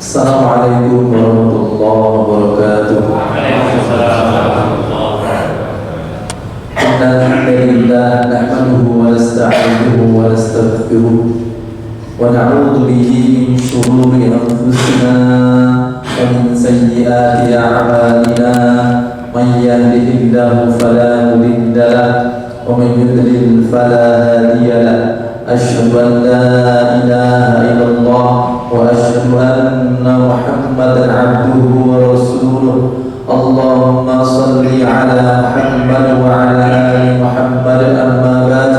Assalamualaikum warahmatullahi wabarakatuh. Innal hamdalillah nahmaduhu wa nasta'inuhu wa nastaghfiruh wa na'udzu bihi min shururi anfusina wa min sayyiati a'malina. Man yahdihillahu fala mudilla lahu wa man yudlil fala hadiya lahu. Asyhadu an la ilaha illallah wa asyhadu anna Muhammadan abduhu wa rasuluh. Allahumma salli ala Muhammad wa ala ali Muhammad. Amma ba'd.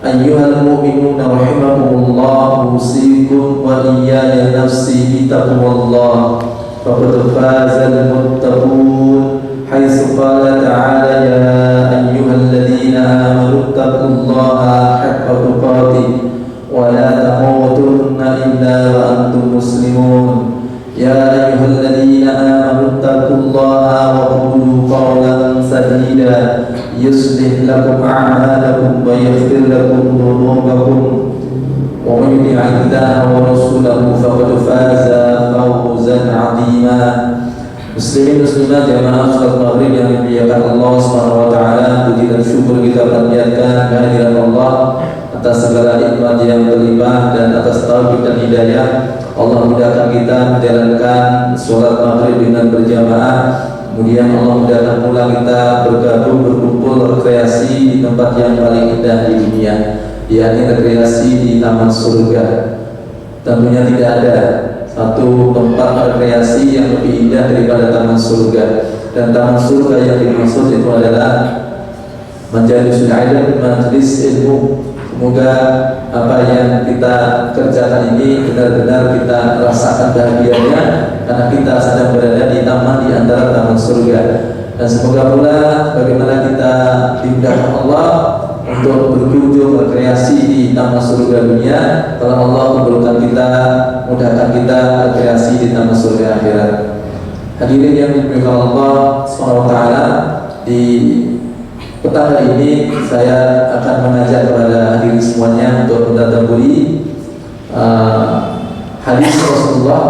Ayyuhal mu'minuna rahimakumullah, usikum wa iyaya nafsi bitaqwallah. Faqad fazal muttaqun haitsu qala ta'ala ya ayyuhalladzina amanu taqullaha haqqa tuqatih wa la tamutunna illa wa antum muslimun. Ya ayyuhalladzina amanu taqullaha wa qulu qawlan sadida yuslih lakum a'malakum wa yaghfir lakum dhunubakum wa man yuti'illaha wa rasulahu faqad faza fawzan 'azima. Muslimin muslimat jamaah salat maghrib yang dimuliakan Allah Subhanahu wa taala, puji dan syukur kita panjatkan kehadirat Allah atas segala nikmat yang berlimpah dan atas taufik dan hidayah. Allah mudahkan kita menjalankan salat maghrib dengan berjamaah. Kemudian Allah mudahkan pula kita bergabung berkumpul rekreasi di tempat yang paling indah di dunia, yakni rekreasi di taman surga. Tentunya tidak ada satu tempat rekreasi yang lebih indah daripada taman surga. Dan taman surga yang dimaksud itu adalah majalisul ilm, majelis ilmu. Semoga apa yang kita kerjakan ini benar-benar kita rasakan bahagianya karena kita sedang berada di taman di antara taman surga. Dan semoga pula bagaimana kita dimudahkan Allah untuk berkunjung rekreasi di taman surga dunia, kalau Allah kumpulkan kita, mudahkan kita rekreasi di taman surga akhirat. Hadirin yang dimuliakan Allah SWT, di petang hari ini saya akan mengajak kepada hadirin semuanya untuk mentadabburi hadis Rasulullah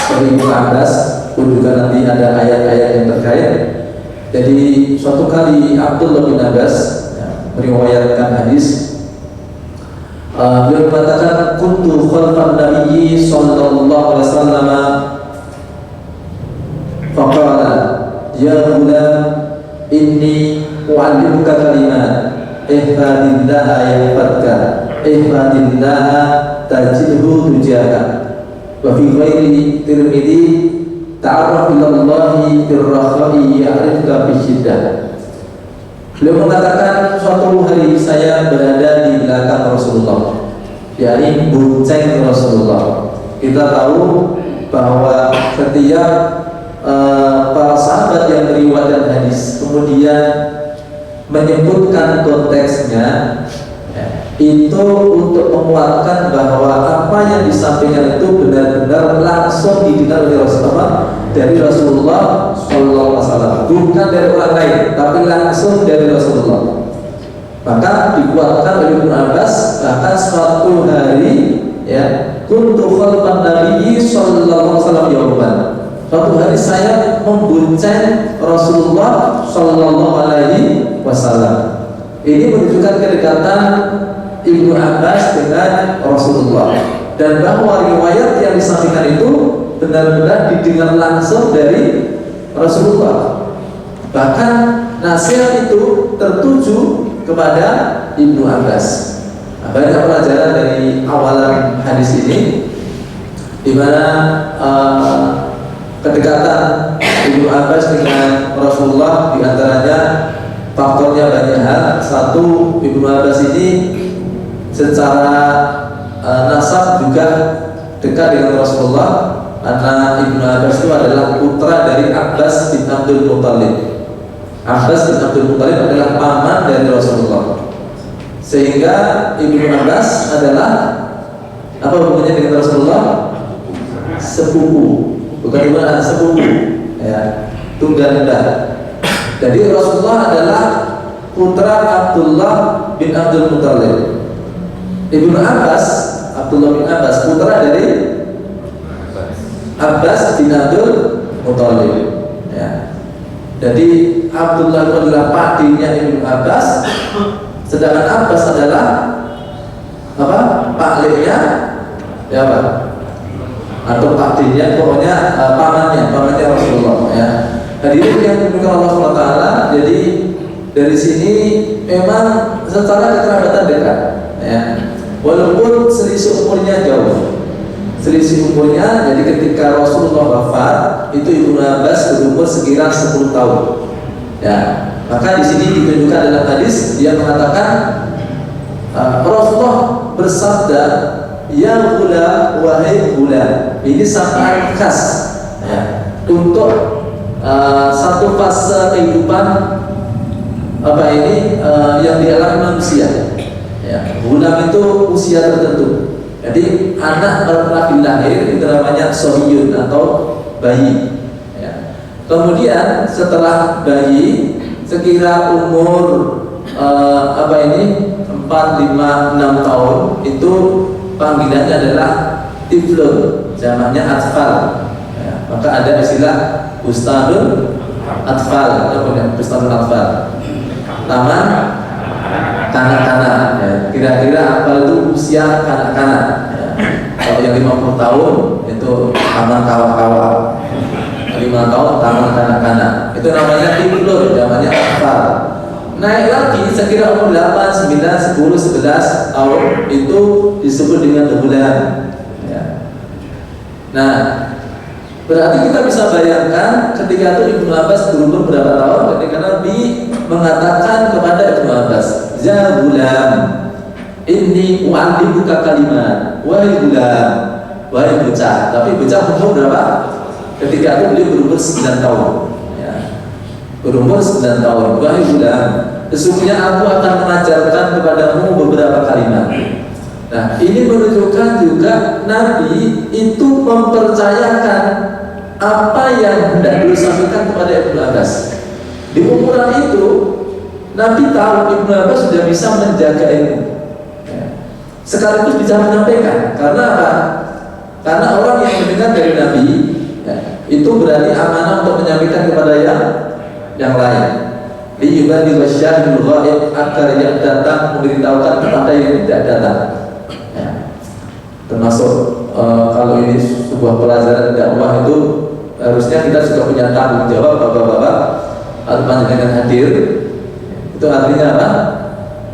dari Ibnu Abbas, pun juga nanti ada ayat-ayat yang terkait. Jadi suatu kali Abdullah bin Abbas meriwayatkan hadis, beliau mengatakan kuntu khalfan nabiyyi sallallahu alaihi wasallam faqala ya ghulam inni u'allimuka kalimat ihfadillaha yahfadka ihfadillaha tajidhu tujahak. Wa fi ghairi Tirmidzi ta'arraf ila Allahi birrakhai ya'rifka fi syiddah. Beliau mengatakan suatu hari saya berada di belakang Rasulullah, yakni bonceng Rasulullah. Kita tahu bahwa setiap para sahabat yang meriwayatkan hadis kemudian menyebutkan konteksnya, itu untuk menguatkan bahwa apa yang disampaikan itu benar-benar langsung didengar oleh Rasulullah, dari Rasulullah SAW, bukan dari orang lain, tapi langsung dari Rasulullah. Maka dikuatkan oleh Ibnu Abbas, bahkan suatu hari ya, kuntu khalfan nabiyyi sallallahu alaihi wasallam yauman. Suatu hari saya membonceng Rasulullah sallallahu alaihi wasallam. Ini menunjukkan kedekatan Ibnu Abbas dengan Rasulullah, dan bahwa riwayat yang disampaikan itu benar-benar didengar langsung dari Rasulullah. Bahkan nasihat itu tertuju kepada Ibnu Abbas. Banyak pelajaran dari awalan hadis ini, di mana kedekatan Ibnu Abbas dengan Rasulullah diantaranya faktornya banyak hal. Satu, Ibnu Abbas ini secara nasab juga dekat dengan Rasulullah, karena Ibnu Abbas itu adalah putra dari Abbas bin Abdul Muttalib. Abbas bin Abdul Muttalib adalah paman dari Rasulullah, sehingga Ibnu Abbas adalah apa hubungannya dengan Rasulullah? Sepupu, bukan gimana, sepupu ya, tunggal rendah. Jadi Rasulullah adalah putra Abdullah bin Abdul Muttalib. Ibnu Abbas, Abdullah bin Abbas, putra dari Abbas bin Abdul Muthalib. Ya. Jadi Abdullah itu adalah pakdinya Ibnu Abbas, sedangkan Abbas adalah apa? Pakliknya ya apa? Atau pakdinya, pokoknya pamannya Rasulullah ya. Hadirin yang dimuliakan Allah SWT, jadi dari sini memang secara kekerabatan dekat ya. Walaupun selisih umurnya jauh. Selisih umurnya, jadi ketika Rasulullah wafat, itu Ibnu Abbas berumur sekira 10 tahun. Ya, maka di sini ditunjukkan dalam hadis dia mengatakan Rasulullah bersabda, "Ya gula, wahai gula." Ini sangat khas ya, untuk satu fase kehidupan yang dialami manusia. Ya, gulam itu usia tertentu. Jadi anak laki-laki lahir itu namanya sohiyun atau bayi. Ya. Kemudian setelah bayi sekira umur 4, 5, 6 tahun itu panggilannya adalah tiflun, zamannya atfal. Ya. Maka ada istilah ustadun atfal, ustadun atfal. Taman kanak-kanak ya. Kira-kira apa itu usia kanak-kanak ya. Kalau yang 50 tahun itu taman kawa-kawa, 5 tahun taman kanak-kanak, itu namanya tiflun, namanya atfal. Naik lagi sekira umur 8, 9, 10, 11 tahun itu disebut dengan bulan ya. Nah, berarti kita bisa bayangkan ketika itu Ibnu Abbas berumur berapa tahun ketika Nabi mengatakan kepada Ibnu Abbas, "Ya gulam, inni u'allimuka kalimat." Wahai gulam, wahai bocah. Tapi bocah umur berapa? Ketika itu beliau berumur 9 tahun ya. Berumur 9 tahun. Wahai gulam, sesungguhnya aku akan mengajarkan kepadamu beberapa kalimat. Nah, ini menunjukkan juga Nabi itu mempercayakan apa yang hendak beliau sampaikan kepada Ibnu Abbas. Di umuran itu Nabi tahu Ibnu Abbas sudah bisa menjaga ilmu ya. Sekaligus bisa menyampaikan. Karena apa? Karena orang yang mendengar dari Nabi ya, itu berarti amanah untuk menyampaikan kepada yang lain. Liyubadi wasyahidul ghaib, agar yang datang memberitahukan kepada yang tidak datang ya. Termasuk kalau ini sebuah pelajaran dakwah itu harusnya kita juga punya tanggung jawab bapak-bapak atau panjenengan hadir. Itu artinya apa?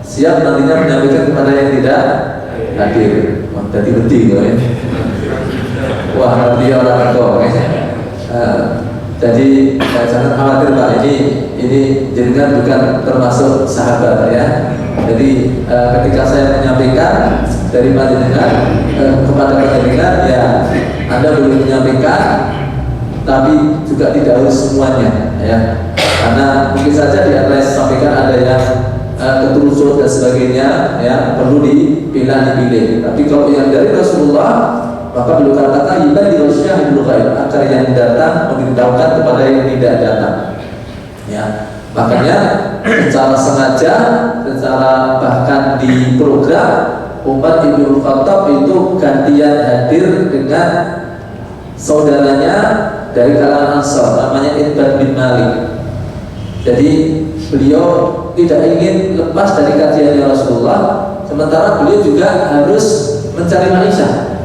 Siap nantinya menyampaikan kepada yang tidak hadir. Wah, tadi penting ya. Wah, nanti orang kok. Jadi jangan khawatir Pak, ini jenengan bukan termasuk sahabat ya. Jadi ketika saya menyampaikan dari panjenengan kepada panjenengan ya, Anda boleh menyampaikan, tapi juga tidak harus semuanya ya. Karena mungkin saja di antara yang sampaikan ada yang keterucut dan sebagainya ya, perlu dipilah-pilih. Tapi kalau yang dari Rasulullah, maka beliau katakan ibadi wasyahidul ghaib, agar yang datang memberitahukan kepada yang tidak datang ya. Makanya secara sengaja, secara bahkan di program Umar Ibn Khattab itu gantian hadir dengan saudaranya dari kalangan Ansar, namanya Itbad bin Malik. Jadi beliau tidak ingin lepas dari kajiannya Rasulullah, sementara beliau juga harus mencari maisha.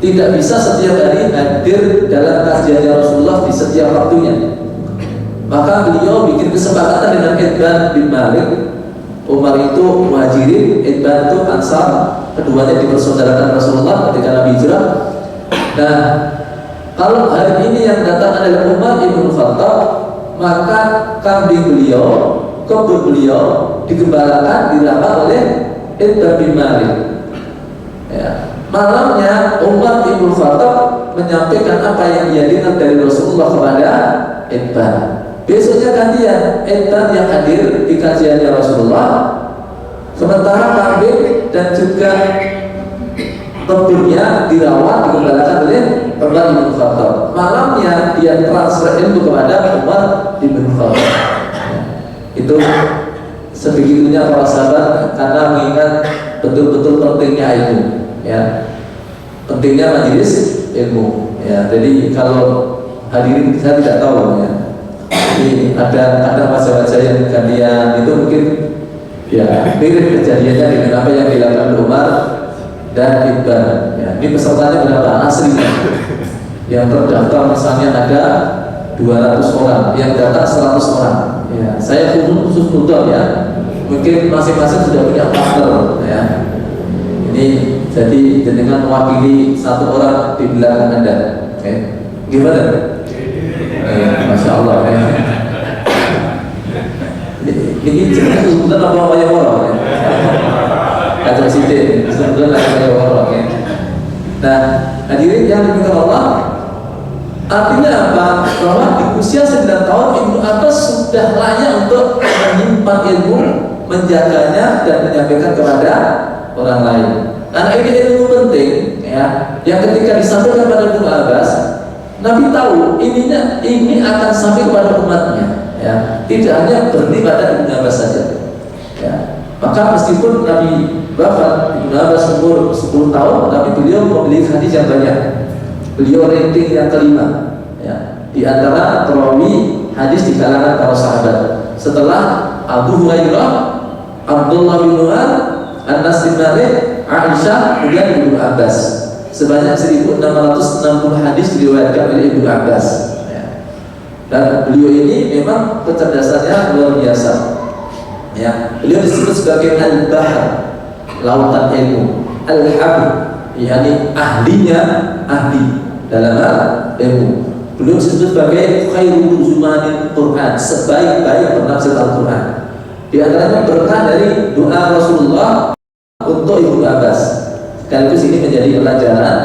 Tidak bisa setiap hari hadir dalam kajiannya Rasulullah di setiap waktunya. Maka beliau bikin kesepakatan dengan Itbad bin Malik. Umar itu Muhajirin, Itbad itu Ansar, keduanya dipersaudarakan Rasulullah ketika Nabi hijrah. Nah, kalau hari ini yang datang adalah Umar Ibn Khattab, maka kambing beliau, kebun beliau digembalakan, dirawat oleh Itbad bin Malik ya. Malamnya Umar Ibn Khattab menyampaikan apa yang ia dengar dari Rasulullah kepada Itbad. Besoknya gantian Itbad yang hadir di kajiannya Rasulullah, sementara kambing dan juga kebunnya dirawat, digembalakan oleh Umar Ibn Khattab. Malamnya dia transfer ilmu kepada Umar Ibn Khattab. Itu sebegitunya para sahabat, karena mengingat betul-betul pentingnya ilmu ya, pentingnya majelis ilmu Ya, jadi kalau hadirin saya tidak tahu ya. Jadi ada wajah-wajah yang gantian itu mungkin ya mirip kejadiannya dengan apa yang dilakukan Umar dan Ibn. Ya, ini pesertanya berapa? Aslinya yang terdaftar misalnya ada 200 orang, yang datang 100 orang. Ya, saya khusus untuk ya, mungkin masing-masing sudah punya partner ya. Ini jadi dengan mewakili satu orang di belakang Anda. Oke. Gimana? Masya Allah ya. Ini sebetulnya apa wayang orang ya? Kacau sidik, sebetulnya wayang orang ya. Nah, hadirin yang dimuliakan Allah, artinya apa? Bahwa di usia 9 tahun Ibnu Abbas sudah layak untuk menyimpan ilmu, menjaganya dan menyampaikan kepada orang lain. Karena ini ilmu penting ya, yang ketika disampaikan pada Ibnu Abbas, Nabi tahu ini akan sampai kepada umatnya ya, tidak hanya berhenti pada Ibnu Abbas saja ya. Maka meskipun Nabi wafat, Ibnu Abbas umur 10 tahun, tapi beliau memiliki hadis yang banyak. Beliau ranking yang kelima ya, di antara perawi hadis di kalangan para sahabat setelah Abu Hurairah, Abdullah bin Umar, Anas bin Malik, Aisyah, kemudian Ibnu Abbas. Sebanyak 1660 hadis diriwayatkan oleh Ibnu Abbas ya. Dan beliau ini memang kecerdasannya luar biasa ya. Beliau disebut sebagai Al-Bahr, lautan ilmu, Al-Habib, yakni ahli dalam hal ilmu. Beliau disebut sebagai Khairul Zumanil Quran, sebaik-baik penafsir Al-Quran. Di antaranya berkah dari doa Rasulullah untuk Ibnu Abbas. Sekaligus ini menjadi pelajaran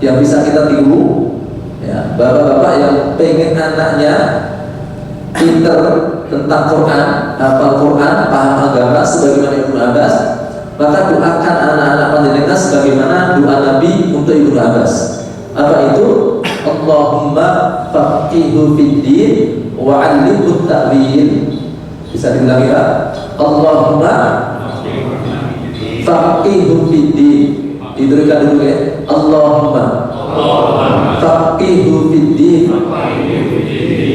yang bisa kita tiru ya, bapak-bapak yang pengen anaknya pinter tentang Quran, hafal Quran, paham agama sebagaimana Ibnu Abbas, maka doakan anak-anak panjenengan sebagaimana doa Nabi untuk Ibnu Abbas. Apa itu? Allahumma faqihu fiddin wa 'allimhu ta'wil. Bisa diulangi Pak? Allahumma faqihu fiddin. Diberikan dulu ya. Allahumma faqihu fiddin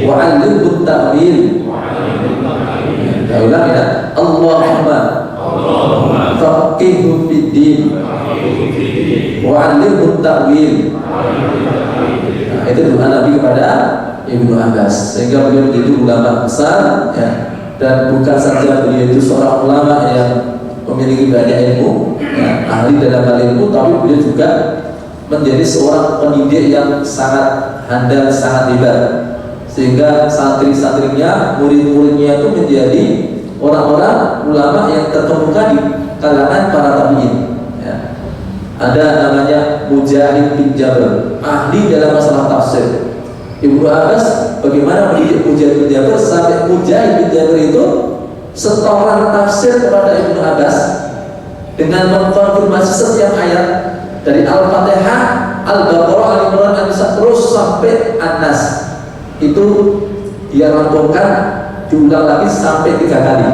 wa 'allimhu ta'wil. Ya ulang ya. Allahumma faqihu fiddin wa 'allimhu ta'wil. Nah, itu doa Nabi kepada Ibnu Abbas, sehingga beliau menjadi ulama besar ya. Dan bukan saja beliau itu seorang ulama yang memiliki banyak ilmu ya, ahli dalam hal ilmu, tapi beliau juga menjadi seorang pendidik yang sangat handal, sangat hebat, sehingga santri-santrinya, murid-muridnya itu menjadi orang-orang ulama yang terkemuka di kalangan para tabi'in ya. Ada namanya Mujahid bin Jabir, ahli dalam masalah tafsir. Ibnu Abbas bagaimana mendidik Mujahid bin Jabir sampai Mujahid bin Jabir itu setoran tafsir kepada Ibnu Abbas dengan mengkonfirmasi setiap ayat dari Al-Fatihah, Al-Baqarah, Al-Imran, An-Nisa terus sampai An-Nas. Itu dia rampungkan, diulang lagi sampai 3 kali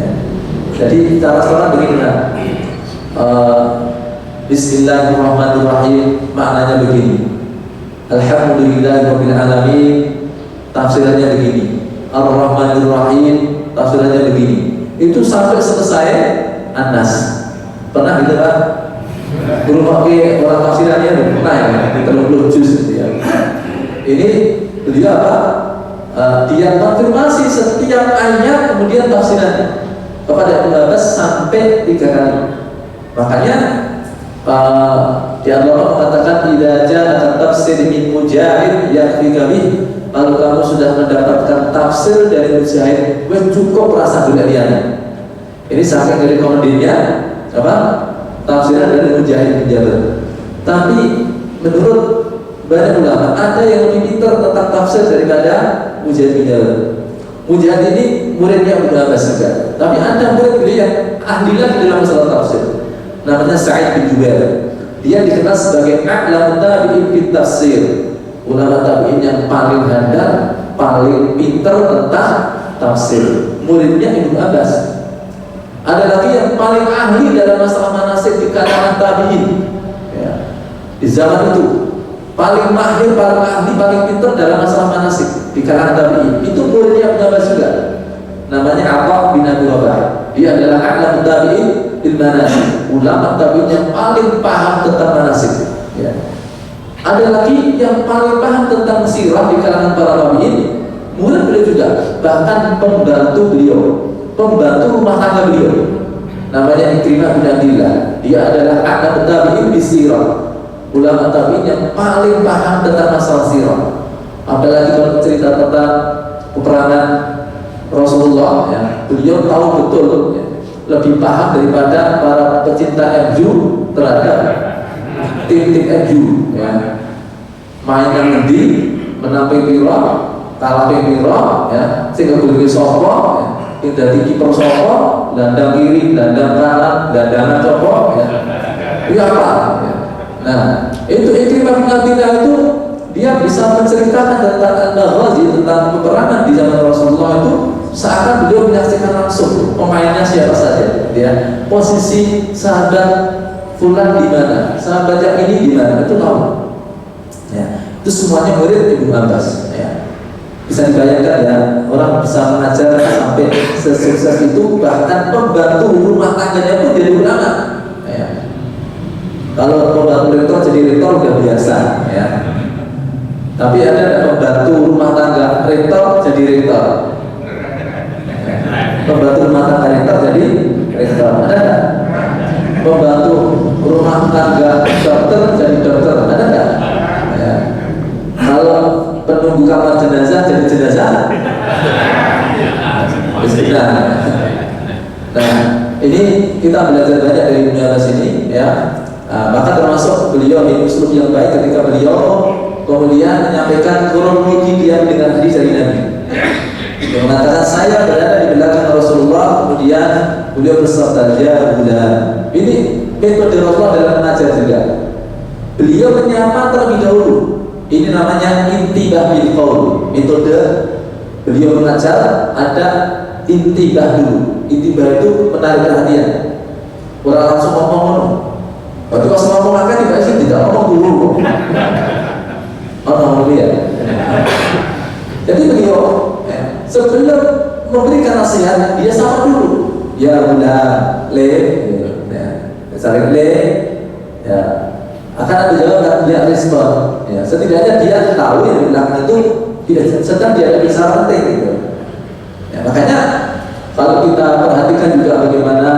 ya. Jadi cara seorang begini Bismillahirrahmanirrahim, maknanya begini. Alhamdulillahirabbil alamin, tafsirannya begini. Ar-Rahmanirrahim, tafsirannya begini. Itu sampai selesai An-Nas. Pernah gitu Pak? Belum pakai orang tafsirannya pernah ya, di 30 juz gitu ya. Ini beliau apa? Dia konfirmasi setiap ayat kemudian tafsirannya kepada Ibnu Abbas sampai 3 kali. Makanya di Allah mengatakan idza jaa tafsir min Mujahid yakfika bih. Kalau kamu sudah mendapatkan tafsir dari Mujahid, cukup rasa dunianya. Ini saking dari komedinya apa? Tafsiran dari Mujahid bin Jabir. Tapi menurut banyak ulama ada yang lebih pintar tentang tafsir daripada Mujahid bin Jabir. Mujahid ini muridnya Ibnu Abbas juga. Tapi ada murid beliau yang ahli lagi dalam masalah tafsir. Namanya Sa'id bin Jubair. Dia dikenal sebagai a'lamu tabi'in fit tafsir. Ulama tabi'in yang paling handal, paling pintar tentang tafsir. Muridnya Ibnu Abbas. Ada lagi yang paling ahli dalam masalah manasik di kalangan tabi'in ya, di zaman itu. paling mahir, paling ahli, paling pintar dalam masalah manasik di kalangan tabi'in. Itu muridnya Ibnu Abbas juga. Namanya Atha bin Abi Rabah. Dia adalah a'lamu tabi'in bil manasik. Ulama tabi'in yang paling paham tentang manasik. Ya. Ada lagi yang paling paham tentang sirah di kalangan para tabi'in, murid beliau juga, bahkan pembantu beliau, pembantu rumah tangga beliau. Namanya Ikrimah bin Abdillah. Dia adalah a'lamu tabi'in bi sirah. Ulama tabi'in yang paling paham tentang masalah sirah. Apalagi kalau cerita tentang peperangan Rasulullah, ya, beliau tahu betul, ya, lebih paham daripada para pecinta MU terhadap tim-tim MU, ya. Mainan ngendi, menang piro, kalah piro, ya, sehingga boleh sopo, ya. Yang dari kiper sopo, dandang kiri, dandang kanan, dandangan sopo, ya. Itu apa? Ya. Nah, itu Ikrimah bin Abdillah itu dia bisa menceritakan tentang Al-Ghazi, tentang peperangan di zaman Rasulullah itu seakan beliau menyaksikan langsung pemainnya siapa saja, dia posisi sahabat fulan di mana, sahabat yang ini di mana, itu tahu. Ya, itu semuanya murid Ibnu Abbas. Ya. Bisa dibayangkan ya, orang bisa mengajar sampai sesukses itu, bahkan pembantu rumah tangganya pun jadi ulama. Ya. Kalau pembantu rektor jadi rektor udah biasa, ya. Tapi ada pembantu rumah tangga rektor jadi rektor, pembantu rumah tangga rektor jadi rektor, ada nggak? Pembantu rumah tangga dokter jadi dokter, ada nggak? Ya. Kalau penunggu kamar jenazah jadi jenazah, nah ini kita belajar banyak dari Ibnu Abbas ini, ya. Maka termasuk beliau ini uslub yang baik ketika beliau kemudian menyampaikan kronologi dia dengan hadis dari Nabi. Dia mengatakan saya berada di belakang Rasulullah, kemudian beliau bersabda, ya bulan. Ini metode Rasulullah dalam mengajar juga. Beliau menyapa terlebih dahulu. Ini namanya intibah bil qaul. Metode beliau mengajar ada intibah dulu. Intibah itu menarik perhatian. Orang langsung ngomong. Waktu pas ngomong akan dikasih tidak ngomong dulu. Ngomong dulu ya. Jadi beliau sebelum memberikan nasihat dia sapa dulu. Ya udah le, saling le, ya. Akan ada jawaban dia respon. Ya, setidaknya dia tahu yang di belakang itu sedang dia ada bicara penting gitu. Ya, makanya kalau kita perhatikan juga bagaimana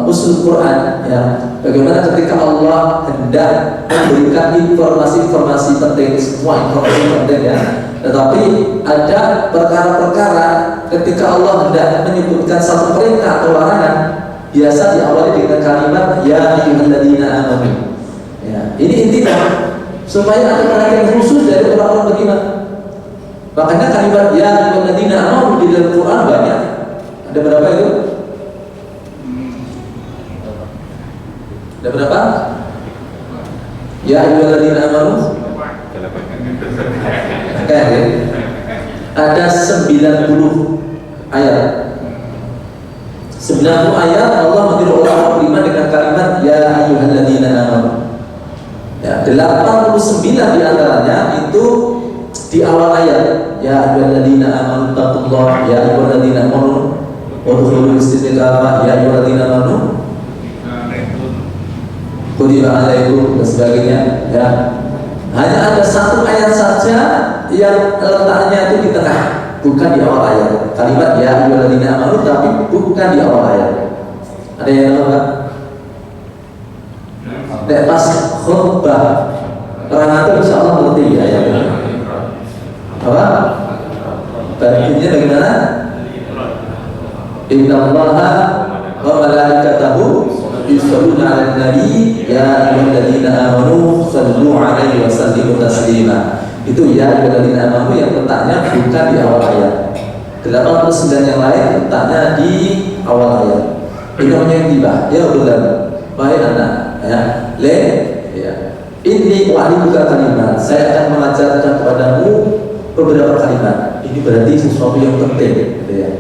usul Quran, ya, bagaimana ketika Allah hendak memberikan informasi-informasi penting, semua informasi penting, ya, tetapi ada perkara-perkara ketika Allah hendak menyebutkan satu perintah atau larangan, biasa diawali dengan kalimat ya ayyuhalladzina amanu. Ya, ini intinya supaya ada perhatian khusus dari orang-orang beriman. Makanya kalimat ya ayyuhalladzina amanu di dalam Quran banyak. Ada berapa itu? Ada berapa? Ya ayyuhalladzina amanu. Okay. Ada 90 ayat. 90 ayat Allah menyuruh orang beriman dengan kalimat ya ayyuhalladzina amanu. Ya, 89 diantaranya itu di awal ayat. Ya ayyuhalladzina amanu taqullah, ya ayyuhalladzina amanu udkhulul istiqamah, ya ayyuhalladzina amanu kutiba alaikum dan sebagainya, ya. Hanya ada satu ayat saja yang letaknya itu di tengah, bukan di awal ayat. Kalimat ya ayyuhalladzina amanu tapi bukan di awal ayat. Ada yang tahu enggak? Nek pas khutbah orang itu insyaallah ngerti ya ayat ini. Apa? Bunyinya bagaimana? Innallaha wa malaikatahu yusholluna 'alan nabi ya ayyuhalladzina amanu shallu 'alaihi wa sallimu taslima. Itu ya ayyuhalladzina amanu yang letaknya bukan di awal ayat. 89 yang lain letaknya di awal ayat. Ini namanya intibah. Ya bulan, baik anak, ya. Le, ya. Inni u'allimuka kalimat. Saya akan mengajarkan kepadamu beberapa kalimat. Ini berarti sesuatu yang penting, gitu ya.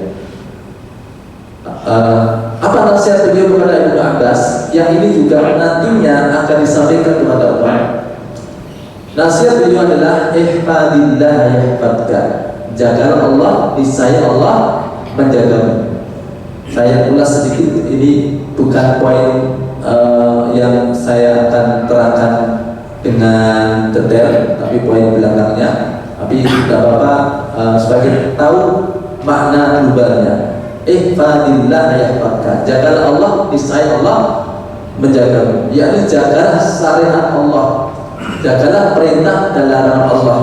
Apa nasihat beliau kepada Ibnu Abbas yang ini juga nantinya akan disampaikan kepada umat? Nasihat beliau adalah ihfadillah yahfadka. Jagalah Allah, niscaya Allah menjagamu. Saya ulas sedikit, ini bukan poin yang saya akan terangkan dengan detail, tapi poin belakangnya. Tapi tidak apa-apa, sebagai tahu makna globalnya. Ihfadillah yahfadka. Jagalah Allah, niscaya Allah menjagamu. Yakni jagalah syariat Allah, jagalah perintah dan larangan Allah.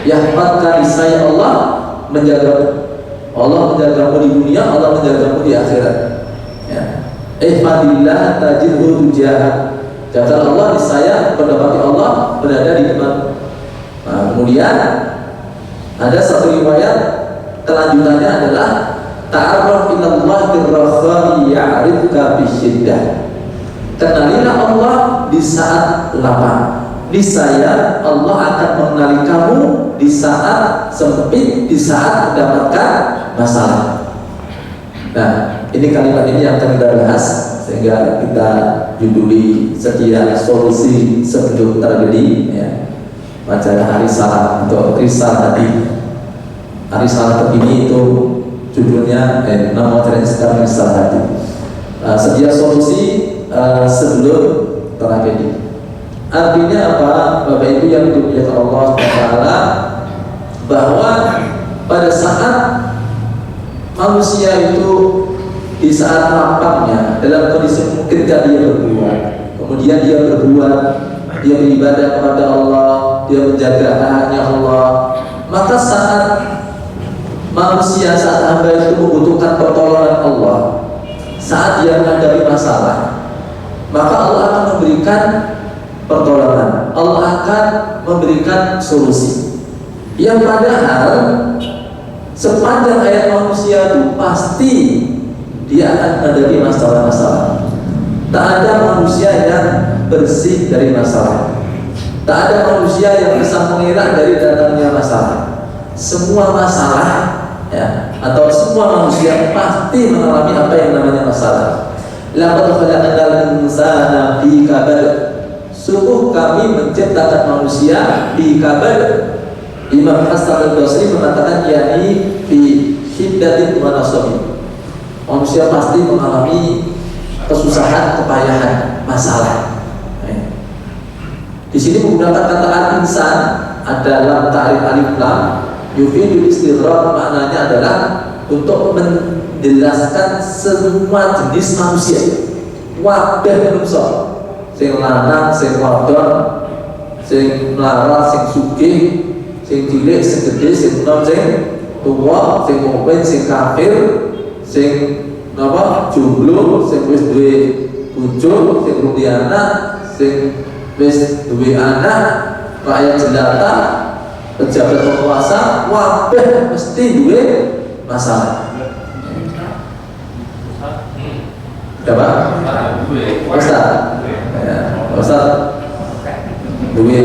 Yahfadka, niscaya Allah menjagamu. Allah menjagamu di dunia, Allah menjagamu di akhirat. Ya. Ihfadillah tajidhu tujahak. Jagalah Allah, niscaya mendapati Allah berada di depan. Nah, kemudian ada satu riwayat kelanjutannya adalah ta'arraf ilallahi birrakhai ya'rifka bisyiddah. Kenalilah Allah di saat lapang, niscaya Allah akan mengenali kamu di saat sempit, di saat mendapatkan masalah. Nah, ini kalimat ini yang akan kita bahas, sehingga kita juduli sekian solusi sebelum tragedi, ya. Baca hari salah atau risal tadi. Hari salah terkini itu judulnya nama acaranya sekarang risal tadi. Sedia solusi sebelum tragedi. Artinya apa, Bapak Ibu yang dimuliakan Allah Taala, bahwa pada saat manusia itu di saat lapangnya dalam kondisi mungkin dia berbuat, kemudian dia berbuat, dia beribadah kepada Allah, dia menjaga hanya Allah, maka saat manusia, saat hamba itu membutuhkan pertolongan Allah, saat dia menghadapi masalah, maka Allah akan memberikan pertolongan, Allah akan memberikan solusi. Yang padahal sepanjang hayat manusia itu pasti dia akan menghadapi masalah-masalah. Tak ada manusia yang bersih dari masalah. Tak ada manusia yang bisa mengelak dari datangnya masalah. Semua masalah, ya, atau semua manusia pasti mengalami apa yang namanya masalah. Laqad khalaqnal insana fi kabad. Sungguh kami menciptakan manusia di kabad. Imam Hasan al-Basri mengatakan yakni fi syiddatin wa nasabin. Manusia pasti mengalami kesusahan, kepayahan, masalah. Di sini menggunakan kata al-insan, ada lam ta'rif alif lam, yufidul istighraq, maknanya adalah untuk menjelaskan semua jenis manusia. Wabah manusia, sing lanang, sing wadon, sing melarat, sing sugih, sing cilik, sing gede, sing enom, sing tua, sing mukmin, sing kafir, sing napa jomblo, sing wis duwe bojo, sing urung anak, sing wis duwe anak, rakyat jelata, pejabat penguasa, wabah mesti duwe masalah. Siapa? Ustaz. Ya, Ustaz. Duwe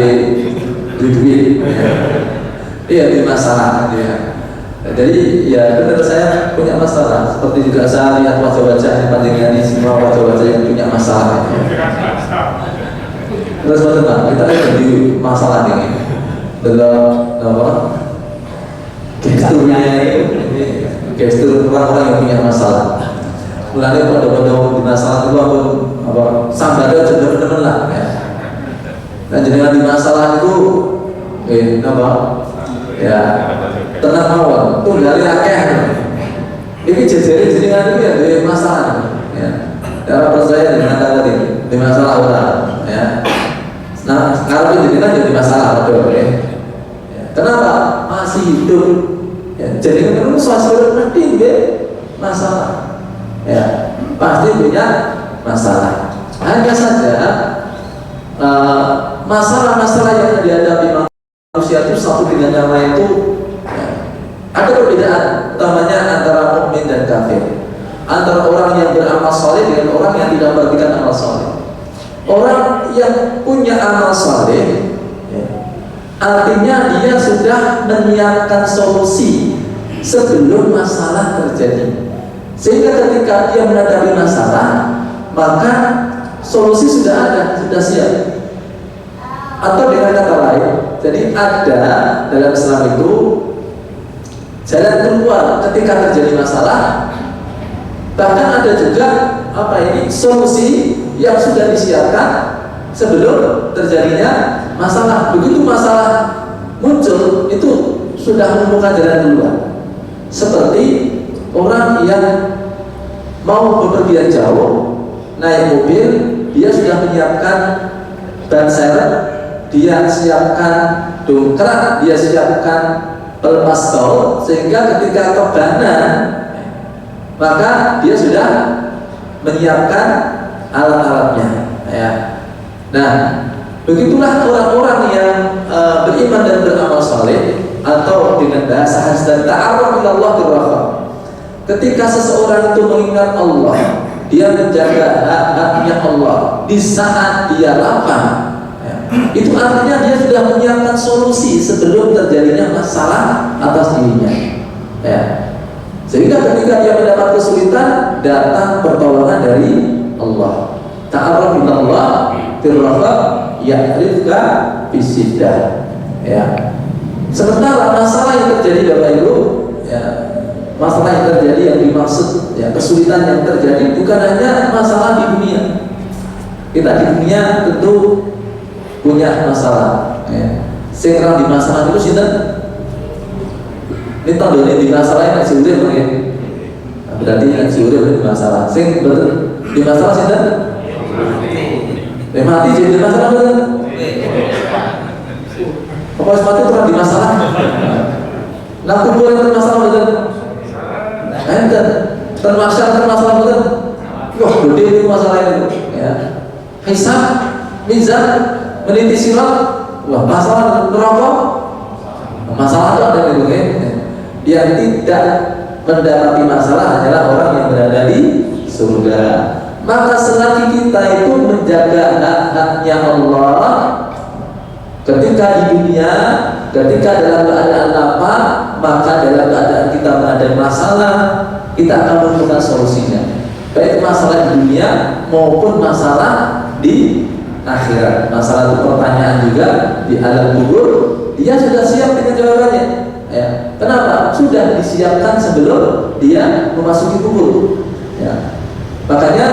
duit. Iya, duwe masalah dia. Jadi ya benar, saya punya masalah. Seperti juga saya lihat wajah-wajah yang panjangnya ini, semua wajah-wajah yang punya masalah. Terus teman, kita lihat di masalah ini dalam apa? Gesturnya ini gestur orang-orang yang punya masalah. Mulanya pada di masalah itu apa? Sambil bener-bener lah. Ya. Dan jenengan di masalah itu, apa? Ya. Tenang mawon, tuh dari akeh. Ini jejeri jenengan itu ya dari masalah. Ya. Cara percaya dengan kata tadi di masalah orang. Ya. Nah, sekarang ini jenengan jadi masalah, betul ya. Kenapa? Masih hidup. Ya. Jadi kan suasana nanti dia masalah. Ya, pasti punya masalah. Hanya saja masalah-masalah yang dihadapi manusia itu satu dengan yang lain itu ada perbedaan utamanya antara mukmin dan kafir, antara orang yang beramal soleh dengan orang yang tidak memberikan amal soleh. Orang yang punya amal soleh, artinya dia sudah menyiapkan solusi sebelum masalah terjadi, sehingga ketika dia menghadapi masalah, maka solusi sudah ada, sudah siap. Atau dengan kata lain, jadi ada dalam Islam itu jalan keluar ketika terjadi masalah. Bahkan ada juga solusi yang sudah disiapkan sebelum terjadinya masalah. Begitu masalah muncul, itu sudah menemukan jalan keluar. Seperti orang yang mau bepergian jauh, naik mobil, dia sudah menyiapkan ban serep, dia siapkan dongkrak, dia siapkan pelepas tol, sehingga ketika kebanan maka dia sudah menyiapkan alat-alatnya. Ya. Nah, begitulah orang-orang yang beriman dan beramal saleh, atau dengan bahasa hadis dan ta'arruf ila Allah birraha. Ketika seseorang itu mengingat Allah, dia menjaga hak-haknya Allah di saat dia lapar, itu artinya dia sudah menyiapkan solusi sebelum terjadinya masalah atas dirinya. Ya. Sehingga ketika dia mendapat kesulitan, datang pertolongan dari Allah. Ta'arruf ila Allah firraha ya'rifka fisiddah. Ya. Sementara masalah yang terjadi Bapak Ibu, ya, masalah yang terjadi yang dimaksud, ya, kesulitan yang terjadi bukan hanya masalah di dunia. Kita di dunia tentu punya masalah. Ya. Sekarang di masalah itu sinten? Ini tahu di masalah yang urip ya. Berarti yang urip di masalah. Sing di masalah sinten? Mati jadi masalah betul. Apa sepatu itu di masalah? Nah kubur yang bermasalah betul. Enten termasalah betul. Wah gede itu masalah itu. Ya. Hisab, mizan, meniti sirat. Wah masalah neraka. Masalah itu ada gitu kan. Yang tidak mendapati masalah adalah orang yang berada di surga. Maka selagi kita itu menjaga hak-haknya Allah, ketika di dunia, ketika dalam keadaan lapar, maka dalam keadaan kita ada masalah, kita akan menemukan solusinya. Baik masalah di dunia maupun masalah di akhirat. Masalah itu pertanyaan juga di alam kubur, dia sudah siap dengan jawabannya. Ya. Kenapa? Sudah disiapkan sebelum dia memasuki kubur. Ya. Makanya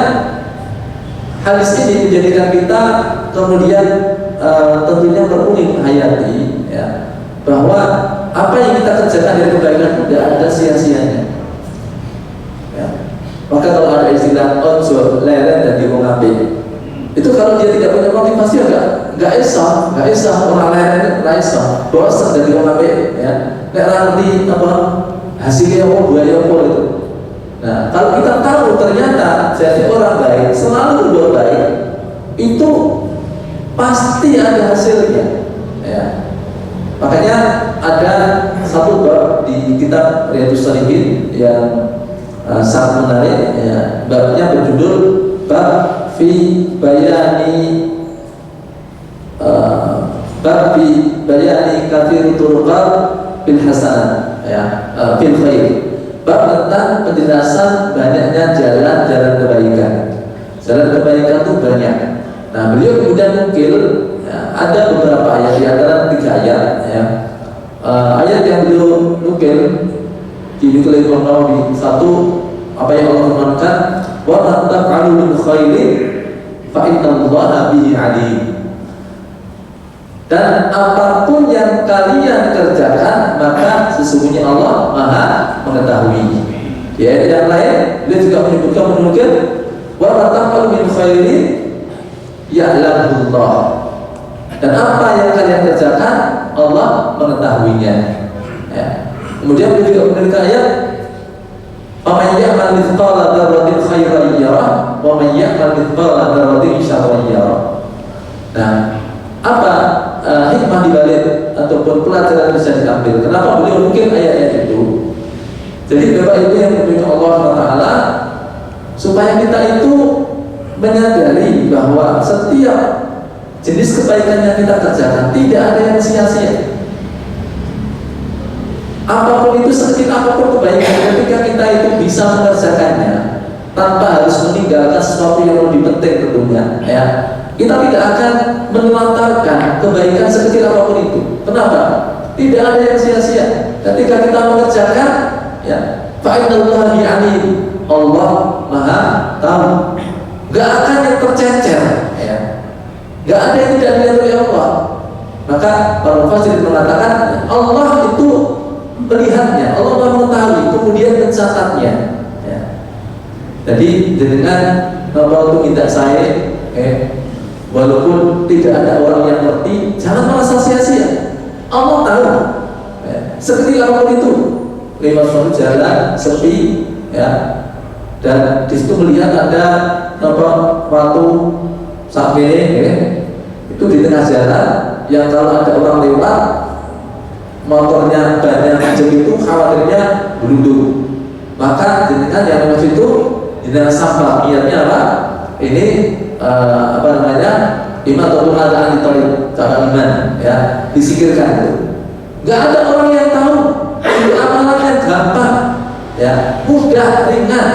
hadis ini menjadikan kita kemudian tentunya berunik menghayati, ya, bahwa apa yang kita kerjakan dari kebaikan tidak ada sia-sianya. Ya. Maka kalau ada istilah ojo leren dan diungapi, itu kalau dia tidak punya motivasi nggak esah orang leren nggak esah, bosan dan diungapi, ya. Nggak nanti apa hasilnya buaya itu. Nah, kalau kita tahu ternyata jadi orang baik selalu berbuat baik, itu pasti ada hasilnya. Ya. Makanya ada satu bab di kitab Riyadhus Shalihin yang sangat menarik. Ya. Babnya berjudul bab fi bayani kathir turuqat bil hasanah, ya, bil khair. Bab tentang penjelasan banyaknya jalan-jalan kebaikan. Jalan kebaikan itu banyak. Nah, beliau kemudian nukil, ya, ada beberapa ayat, di antara 3 ayat, ya. Ayat yang beliau nukil dinukil Imam Nawawi. Satu, apa yang Allah firmankan, wa man taf'alu min khairin fa innallaha bihi alim. Dan apapun yang kalian kerjakan, maka sesungguhnya Allah Maha mengetahui. Ya, yang lain dia juga menyebutkan menukil wa taqal min khairin ya'lamullah. Dan apa yang kalian kerjakan Allah mengetahuinya. Ya. Kemudian dia juga memberikan ayat wa may ya'mal mithqala dzarratin khairan yarah wa may ya'mal mithqala dzarratin syarran yarah. Nah, apa hikmah dibalik ataupun pelajaran bisa diambil? Kenapa beliau mungkin ayat-ayat itu? Jadi Bapak Ibu yang dimuliakan Allah SWT, supaya kita itu menyadari bahwa setiap jenis kebaikan yang kita kerjakan tidak ada yang sia-sia. Apapun itu, sekecil apapun kebaikan, ketika kita itu bisa mengerjakannya tanpa harus meninggalkan sesuatu yang lebih penting tentunya, ya, kita tidak akan menelantarkan kebaikan sekecil apapun itu. Kenapa? Tidak ada yang sia-sia. Ketika kita mengerjakan, ya, fa'innallaha bi'alim. Allah Maha tahu. Gak akan yang tercecer, ya. Gak ada yang tidak dilihat oleh Allah. Maka para mufassir mengatakan Allah itu melihatnya, Allah Maha mengetahui, kemudian mencatatnya. Ya. Jadi dengan kalau itu minta saya, walaupun tidak ada orang yang ngerti, jangan merasa sia-sia. Allah tahu. Ya. Seperti apapun itu, lewat suatu jalan sepi, ya, dan di situ melihat ada waktu sampai, ya, itu di tengah jalan, yang kalau ada orang lewat, motornya banyak jadi itu khawatirnya berundung. Maka dengan yang lewat itu dengan sampah, niatnya apa? Ini iman atau ada anitorik cara iman, ya, disikirkan itu. Gak ada orang yang tahu. Itu amalannya gampang, ya, mudah, ringan.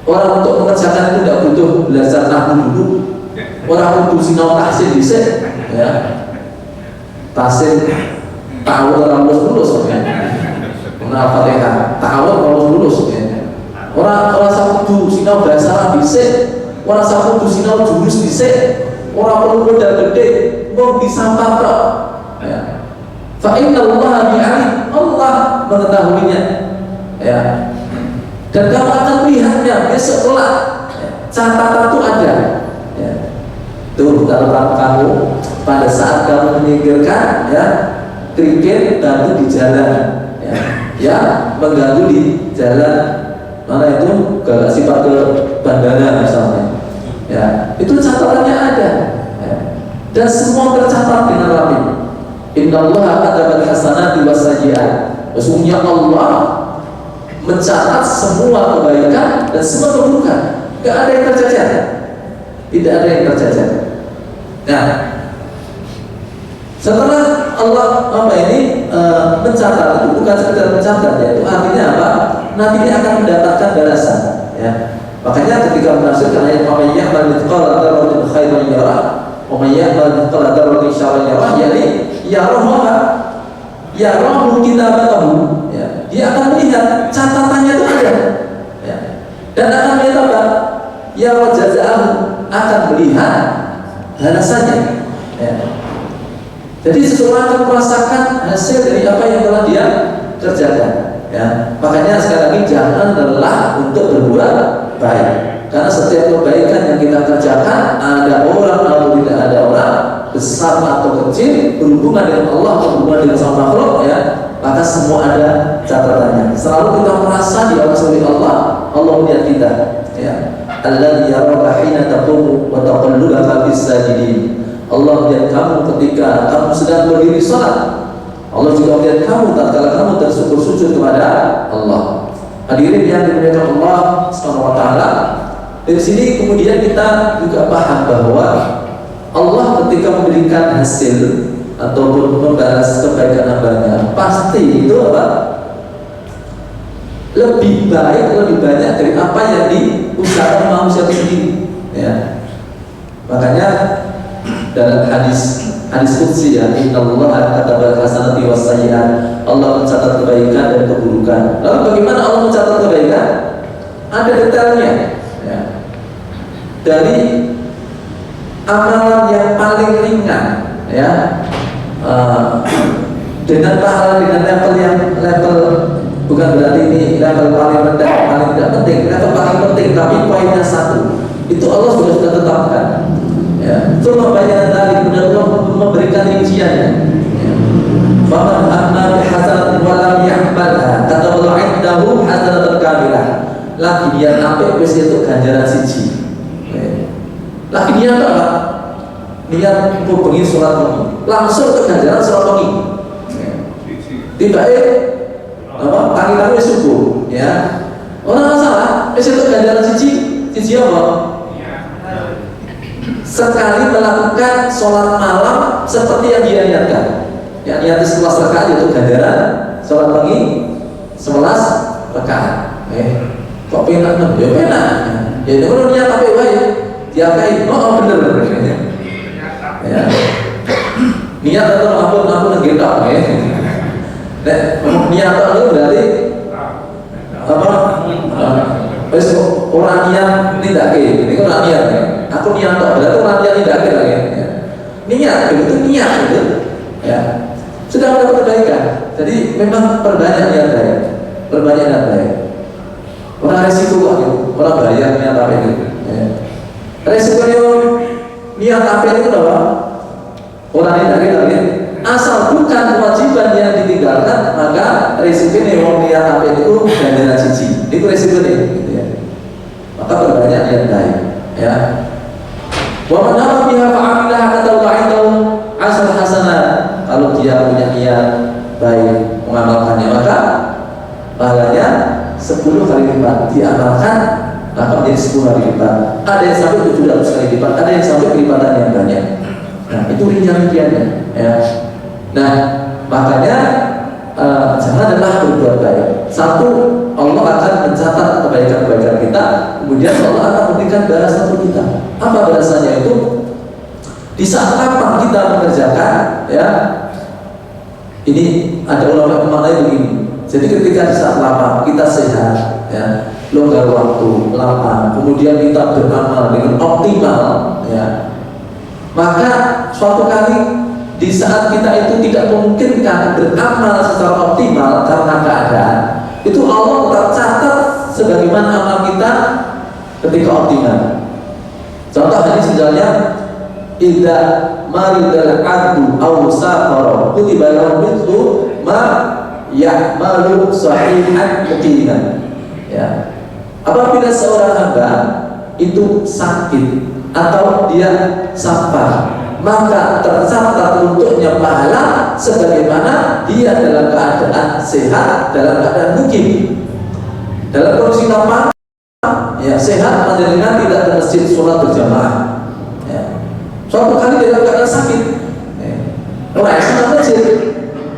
Orang untuk mengerjakan itu tidak butuh belajar nahwu dulu. Orang butuh sinau tahsin bisa, ya. Tahsin tahu orang lulus, ya. Mengenal Fatihah, tahu orang lulus, ya. Orang satu sinau bahasa Arab bisa, orang satu sinau jurus bisa, orang perlu modal gede, mau disampah kok. Ya. Fa'innallaha bi'alim, Allah mengetahuinya, ya. Dan kamu akan melihatnya besok kelak. Ya. Catatan itu ada. Ya. Tuh kalau kamu pada saat kamu meninggalkan, ya, kerikil batu di jalan, ya, ya, mengganggu di jalan. Mana itu gak sifat ke bandara misalnya, ya, itu catatannya ada, ya. Dan semua tercatat dengan rapi. Innallaha katabat hasanati wassayiat. Sesungguhnya Allah mencatat semua kebaikan dan semua keburukan. Gak ada yang tercecer, tidak ada yang tercecer. Nah, setelah Allah mencatat, itu bukan sekedar mencatat, ya, itu artinya apa? Nanti dia akan mendapatkan balasan, ya. Makanya ketika menafsirkan ayat "Wa may ya'mal mithqala dzarratin khairan yarah, wa may ya'mal mithqala dzarratin syarran yarah", yakni yarahu apa? Yarahu kitabatahu, ya. Dia akan melihat catatannya itu ada, ya. Dan akan melihat apa? Ya wa jazaahu, akan melihat balasannya, ya. Jadi seseorang akan merasakan hasil dari apa yang telah dia kerjakan, ya. Makanya sekali lagi jangan lelah untuk berbuat baik, karena setiap kebaikan yang kita kerjakan, ada orang atau tidak ada orang, besar atau kecil, berhubungan dengan Allah atau berhubungan dengan sama makhluk, ya, maka semua ada catatannya. Selalu kita merasa diawasi oleh Allah, Allah melihat kita, ya. Alladzi yaraka hina taqumu wa taqallubaka fis sajidin. Allah melihat kamu ketika kamu sedang berdiri salat. Allah juga melihat kamu tatkala kamu tersungkur sujud kepada Allah. Hadirin yang dimuliakan Allah Subhanahu wa taala. Dari sini kemudian kita juga paham bahwa Allah ketika memberikan hasil ataupun membalas kebaikan hambanya, pasti itu apa? Lebih baik, lebih banyak dari apa yang diusahakan manusia sendiri, ya. Makanya dalam hadis qudsi, ya, innallaha katabal hasanati wassayyi'at, Allah mencatat kebaikan dan keburukan. Lalu bagaimana Allah mencatat kebaikan? Ada detailnya, ya. Dari amalan yang paling ringan, ya, dengan pahala dengan level bukan berarti ini level paling rendah, paling tidak penting, level paling penting, tapi poinnya satu, itu Allah sudah tetapkan. Ya, itu membayar dari benar Allah memberikan rinciannya. Faman amma bihasanatin wa lam ya'malha kataballahu 'indahu hasanatan kamilah. Lagi dia apik wis itu ganjaran siji. Lagi dia apa? Dia bengi salat wengi, langsung ke ganjaran salat wengi. Tibake apa? Tangi-tangi wis subuh, ya. Ora masalah, wis itu ganjaran siji apa? Sekali melakukan sholat malam seperti yang dia niatkan, yang niat 11 rakaat itu ganjaran sholat pagi 11 rakaat. Kok penak? Ya penak. Ya itu kalau niat tapi baik diakai, oh bener ya. Niat atau ampun ngegetok ya. Nek niat itu berarti apa? Wes orang niat tidak ke, ini kan orang niat ya. Aku niat berarti orang niat tidak ke lagi. Niat itu niat itu ya. Sudah mendapat kebaikan. Jadi memang perbanyak niat baik, perbanyak niat baik. Orang resiko kok gitu, orang bayar niat apa itu. Ya. Resikonya niat apa itu apa? Orang niat lagi. Asal bukan kewajiban yang ditinggalkan, maka resikonya orang niat apa itu ganjaran siji. Itu resikonya. Gitu ya. Maka perbanyak niat baik. Ya. Wa man nama biha fa'amilah kata Allah asal hasanah. Kalau dia punya niat baik mengamalkannya, maka pahalanya 10 kali lipat. Diamalkan maka menjadi 10 kali lipat. Ada yang sampai 700 kali lipat, ada yang sampai kelipatan yang banyak. Nah itu rincian-rinciannya ya. Nah makanya janganlah berbuat baik. Satu, Allah akan mencatat kebaikan-kebaikan kita. Kemudian Allah akan memberikan balasan untuk kita. Apa balasannya itu? Di saat lapang kita mengerjakan, ya. Ini ada ulama memaknai begini. Jadi ketika di saat lapang kita sehat, ya, longgar waktu, lapang, kemudian kita beramal dengan optimal, ya. Maka suatu kali di saat kita itu tidak memungkinkan beramal secara optimal karena keadaan, itu Allah tercatat sebagaimana amal kita ketika optimal. Contoh hadis misalnya, idza maridal abdu aw safara kutiba lahu mithlu ma ya'malu sahihan muqiman. Ya. Apabila seorang hamba itu sakit atau dia safar, maka tercatat untuknya pahala sebagaimana dia dalam keadaan sehat, dalam keadaan mukim, dalam kondisi lapang, ya, sehat, panjenengan tidak ke masjid sholat berjamaah, ya. Suatu kali dalam keadaan sakit, ya. Orang senang masjid,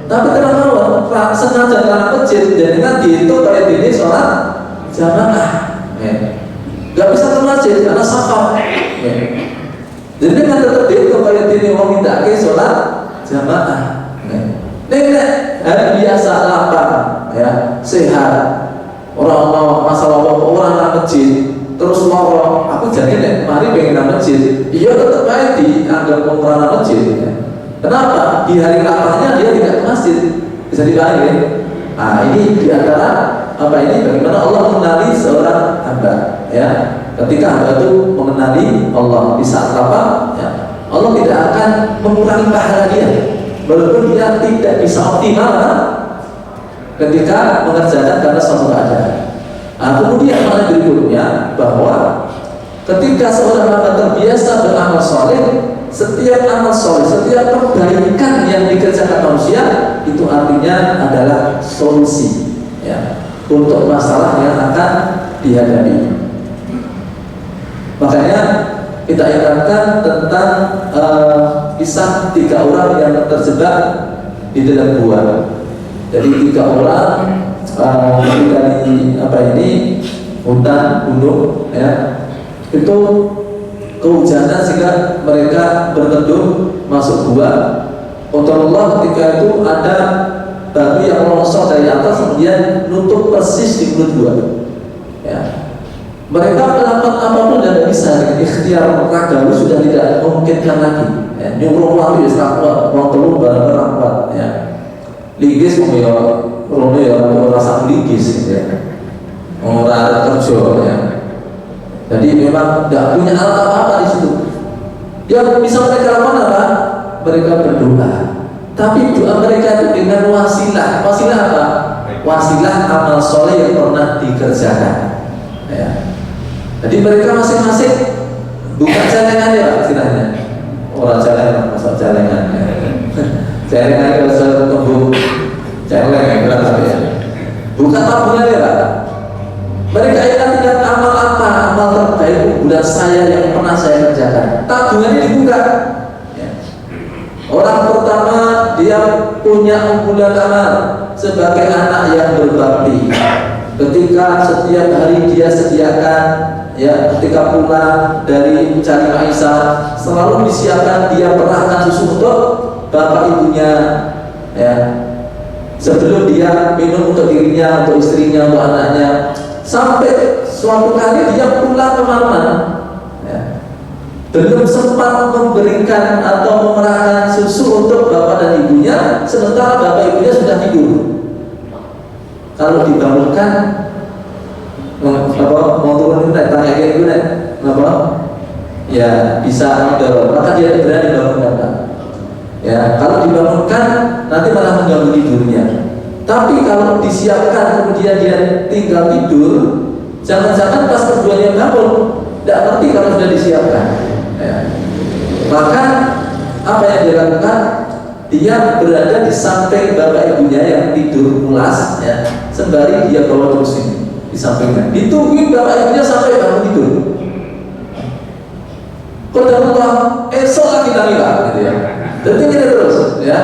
tapi kenapa sengaja karena masjid, jenengan dihitung kayak ini sholat jamaah, ya. Gak bisa ke masjid karena safar, ya. Jadi kan tetap dihitung kayak ini orang tidak ke sholat jamaah. Nek hari biasa lapang, ya, sehat, orang mau masalah orang nang masjid, terus loro, aku jadi nek mari pengen nang masjid, iya tetap aja dianggap orang nang masjid. Ya. Kenapa? Di hari lapangnya dia tidak ke masjid, bisa dibalik. Nah ini diantara apa ini? Bagaimana Allah mengenali seorang hamba, ya. Ketika hamba itu mengenali Allah di saat lapang, ya, Allah tidak akan mengurangi pahala dia, walaupun dia tidak bisa optimal ketika mengerjakan karena suatu keadaan. Nah, kemudian hal berikutnya bahwa ketika seorang hamba terbiasa beramal soleh, setiap amal soleh, setiap kebaikan yang dikerjakan manusia itu artinya adalah solusi, ya, untuk masalah yang akan dihadapi. Makanya kita ingatkan tentang kisah 3 orang yang terjebak di dalam gua. Jadi 3 orang ketika di hutan gunung, ya, itu kehujanan sehingga mereka berteduh masuk gua. Allah ketika itu ada batu yang longsor dari atas kemudian nutup persis di mulut gua. Ya. Mereka melakukan apapun tidak bisa, ikhtiar ragawi sudah tidak memungkinkan lagi. Ya, nyuruh waktu ya kuat, mau telur barang-barang kuat. Ya, ligis ya, rono ya, rasa ligis, gitu ya. Orang kerja, ya. Jadi memang tidak punya alat apa-apa di situ. Yang bisa mereka lakukan apa? Mereka berdoa. Tapi doa mereka itu dengan wasilah. Wasilah apa? Wasilah amal soleh yang pernah dikerjakan. Ya. Jadi mereka masing-masing bukan celengan ya istilahnya. Orang celengan, masa celengan ya. Celengan kalau saya tunggu celeng berapa ya. Bukan tabungan ya Pak. Mereka ingat amal apa, amal terbaik bulan saya yang pernah saya kerjakan. Tabungannya dibuka. Ya. Orang pertama dia punya unggulan amal sebagai anak yang berbakti. Ketika setiap hari dia sediakan, ya ketika pulang dari mencari maisha selalu disiapkan dia perahkan susu untuk bapak ibunya, ya, sebelum dia minum untuk dirinya, untuk istrinya, untuk anaknya. Sampai suatu kali dia pulang kemana-mana, ya, belum sempat memberikan atau memerahkan susu untuk bapak dan ibunya, sementara bapak ibunya sudah tidur. Kalau dibangunkan, mau turun tanya kayak gitu, ya bisa dorong, maka dia berani dibangunkan. Ya, kalau dibangunkan nanti malah mengganggu tidurnya. Tapi kalau disiapkan kemudian dia tinggal tidur, jangan-jangan pas keduanya bangun, tidak ngerti kalau sudah disiapkan. Ya. Maka apa yang dilakukan? Dia berada di samping bapak ibunya yang tidur pulas, ya, sembari dia bawa terus ini di sampingnya. Ditungguin bapak ibunya sampai bangun tidur. Kodamullah, esok lagi nangila, gitu ya. Jadi ini terus, ya.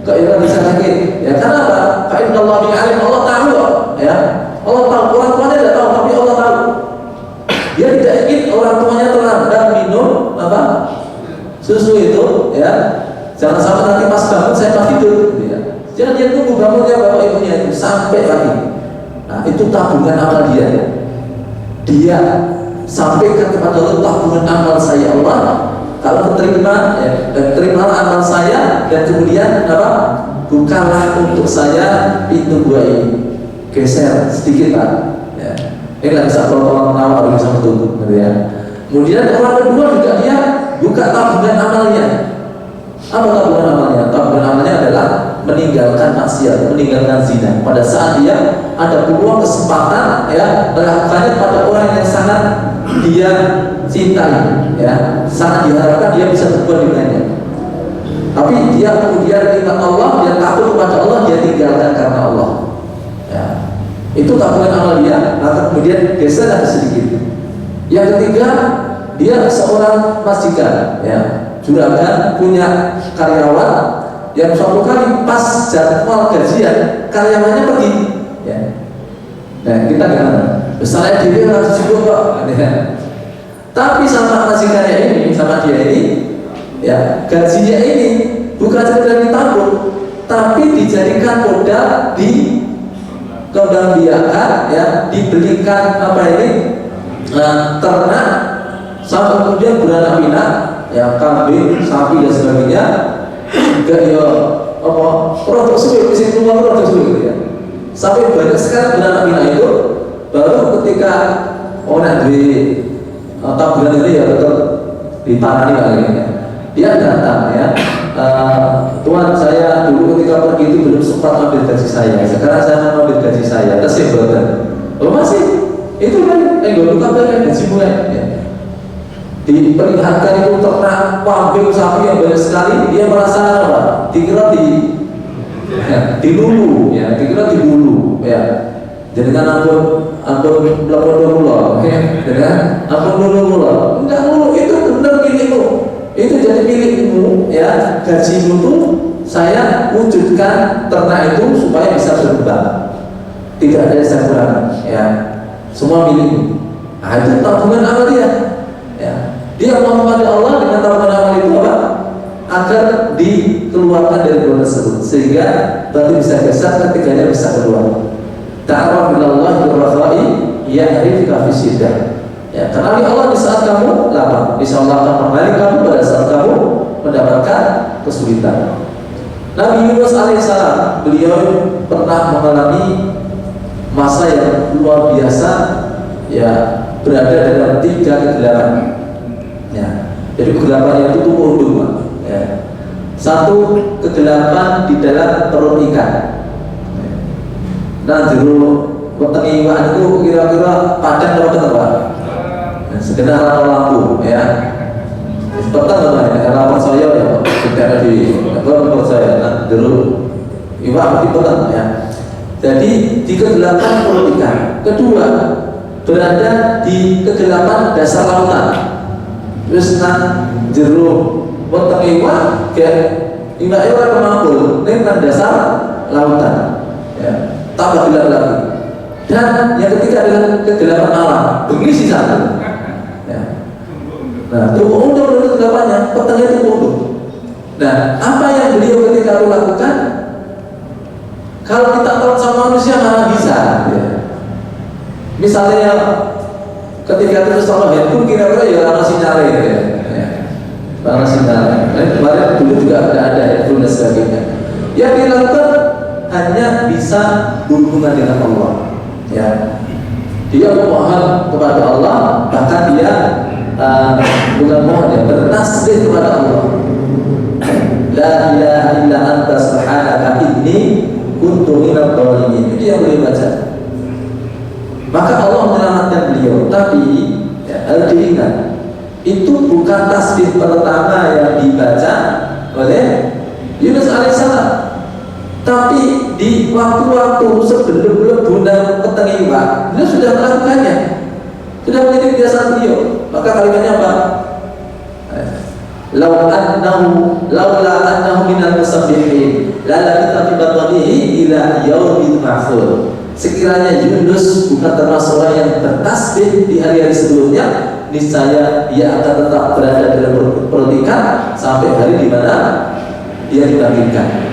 Kok ya bisa lagi? Ya karena apa? Fa'inna Allah bi'alim, Allah tahu, ya. Allah tahu, orang tuanya tidak tahu, tapi Allah tahu. Dia tidak ingin orang tuanya terlambat minum apa? Susu itu, ya. Jangan sampai nanti pas bangun saya pas tidur, gitu ya. Jangan dia tunggu bangunnya bapak ibunya itu sampai pagi. Nah itu tabungan amal dia. Dia sampaikan kepada Allah, tabungan amal saya Allah. Kalau terima, ya, dan terimalah amal saya, dan kemudian apa? Bukalah untuk saya pintu gua ini. Geser sedikit Pak. Ya. Ini nggak bisa tolong menawar, bisa betul, gitu ya. Kemudian orang kedua juga dia buka tabungan amalnya. Apa tabungan amalnya? Tabungan amalnya adalah meninggalkan maksiat, meninggalkan zina. Pada saat dia ada peluang kesempatan, ya, melakukannya pada orang yang sangat dia cintai, ya, sangat diharapkan dia bisa berbuat dengannya. Tapi dia kemudian ingat Allah, dia takut kepada Allah, dia tinggalkan karena Allah. Ya. Itu tabungan amal dia, maka kemudian geser ada sedikit. Yang ketiga, dia seorang majikan, ya, juragan, punya karyawan yang suatu kali pas jadwal gajian karyawannya pergi, ya. Nah kita gimana? Misalnya diri harus sibuk kok, ya. Tapi sama majikannya ini, sama dia ini, ya, gajinya ini bukan sekedar ditabung, tapi dijadikan modal, dikembangbiakan, ya, dibelikan apa ini, ternak, sampai kemudian beranak pinak, ya, kambing, sapi dan sebagainya. Enggak ya apa produk sulit di situ produk sulit, gitu ya. Sampai banyak sekali beranak pinak itu, baru ketika orang di tabungan itu ya betul ditangani kali ya. Dia datang, ya, Tuhan saya dulu ketika pergi itu belum sempat ambil gaji saya, sekarang saya mau ambil gaji saya, kasih betul. Oh masih itu kan gue buka kan gaji mulai, ya. Diperlihatkan itu ternak kambing sapi yang banyak sekali, dia merasa apa? Dikira dilulu, ya, dikira dibulu, ya. Jadi kan ampun melakukan dulu, oke? Dengan ampun dulu, enggak dulu itu benar milikmu, itu jadi milikmu, ya. Gajimu tuh saya wujudkan ternak itu supaya bisa berkembang, tidak ada yang saya kurang, ya. Semua milikmu. Nah itu tabungan amal dia, ya. Dia memohon Allah dengan tabungan amal itu apa? Agar dikeluarkan dari bulan tersebut, sehingga berarti bisa geser ketiganya bisa keluar. Ta'aruf billahi birrakhai ya'rifka fi syiddah. Ya, kenali Allah di saat kamu lapang, insya Allah akan mengenali kamu pada saat kamu mendapatkan kesulitan. Nabi Yunus alaihissalam, beliau pernah mengalami masa yang luar biasa, ya, berada dalam 3 kegelapan. Ya, jadi kegelapan itu turun, ya. Satu, kegelapan di dalam perut ikan. Nah, dulu weteng iwak itu kira-kira padang atau apa? Sekedar lampu, ya. Petang apa ya? Lapar saya ya, tidak di menurut saya. Nah, dulu iwak di petang, ya. Jadi di kegelapan perut ikan. Kedua, berada di kegelapan dasar lautan. Terus jeruk weteng iwak, kayak iwak kemangkul, ini kan dasar lautan, ya. Tambah gelap lagi. Dan yang ketiga adalah kegelapan malam, berisi satu. Ya. Nah, tubuh undur menurut kegelapannya, petengah itu undur. Nah, apa yang beliau ketika itu lakukan? Kalau kita tahu sama manusia mana bisa? Ya. Misalnya ketika itu sama handphone kira-kira ya lama sinyalnya ya. Lama sinyalnya. Kemarin dulu juga ada handphone dan sebagainya. Yang dilakukan hanya bisa berhubungan dengan Allah. Ya, dia memohon kepada Allah, bahkan dia bukan mohon, dia bertasbih kepada Allah. La ilaha illa anta subhanaka inni kuntu minadh dhalimin. Itu yang beliau baca. Maka Allah menyelamatkan beliau. Tapi ya, harus diingat, itu bukan tasbih pertama yang dibaca oleh Yunus alaihissalam. Tapi di waktu-waktu sebelum bulan petengi Pak, beliau sudah melakukannya, sudah menjadi kebiasaan beliau. Maka kalimatnya apa? Laula annahu minal musabbihin la labitha fi batnihi ila yaumil ma'thur. Sekiranya Yunus bukan termasuk orang yang bertasbih di hari-hari sebelumnya, niscaya dia akan tetap berada dalam perut ikan sampai hari di mana dia dibangkitkan.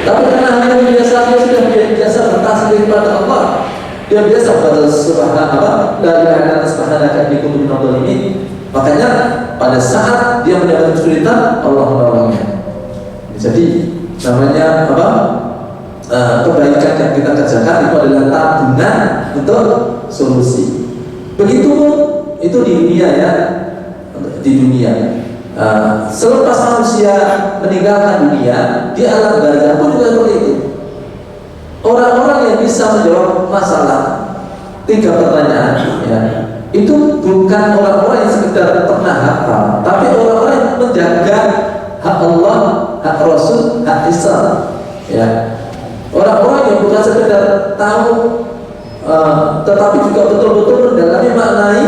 Tapi karena hanya biasa, dia sudah biasa bertasbih kepada Allah, dia biasa pada subhanallah, la ilaha illa anta subhanaka inni kuntu minadh dhalimin. Makanya pada saat dia mendapat kesulitan, Allah menolongnya. Jadi namanya apa? Kebaikan yang kita kerjakan itu adalah tabungan untuk solusi. Begitu itu di dunia ya, di dunia. Selepas manusia meninggalkan dunia, di alam barzakh pun juga seperti itu. Orang-orang yang bisa menjawab masalah 3 pertanyaan, ya, itu bukan orang-orang yang sekedar pernah hafal, tapi orang-orang yang menjaga hak Allah, hak Rasul, hak Islam. Ya. Orang-orang yang bukan sekedar tahu, tetapi juga betul-betul mendalami maknai